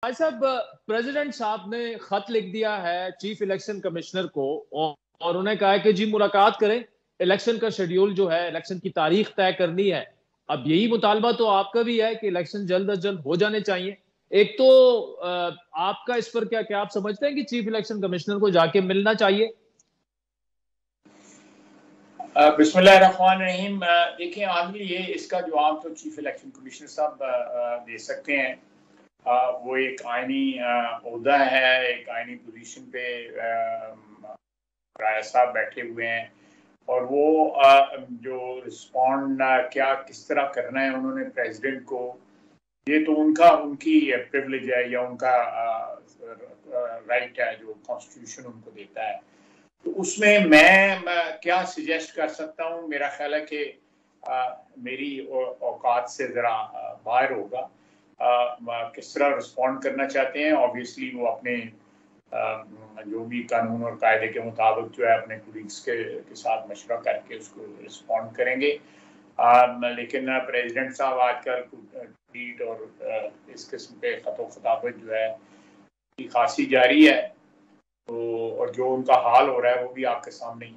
भाई साहब, प्रेसिडेंट साहब ने खत लिख दिया है चीफ इलेक्शन कमिश्नर को और उन्हें कहा है कि जी मुलाकात करें, इलेक्शन का शेड्यूल जो है, इलेक्शन की तारीख तय करनी है। अब यही मुतालबा तो आपका भी है कि इलेक्शन जल्द अज जल्द हो जाने चाहिए। एक तो आपका इस पर क्या आप समझते हैं कि चीफ इलेक्शन कमिश्नर को जाके मिलना चाहिए? बिस्मिल्लाहिर्रहमानिर्रहीम। देखिए, आदमी ये इसका जवाब तो चीफ इलेक्शन कमिश्नर साहब दे सकते हैं। वो एक आईनी ओहदा है, एक आईनी पोजीशन पे राय साहब बैठे हुए हैं, और वो जो रिस्पॉन्ड क्या किस तरह करना है उन्होंने प्रेसिडेंट को, ये तो उनकी प्रिविलेज है या उनका राइट है जो कॉन्स्टिट्यूशन उनको देता है। तो उसमें मैं क्या सजेस्ट कर सकता हूँ, मेरा ख्याल है कि मेरी औकात से ज़रा बाहर होगा। किस तरह रिस्पॉन्ड करना चाहते हैं, ऑब्वियसली वो अपने जो भी कानून और कायदे के मुताबिक जो है अपने कोलीग्स के साथ मशवरा करके उसको रिस्पॉन्ड करेंगे। लेकिन प्रेसिडेंट साहब आजकल ट्वीट और इस किस्म के खताबत जो है खासी जारी है, तो और जो उनका हाल हो रहा है वो भी आपके सामने ही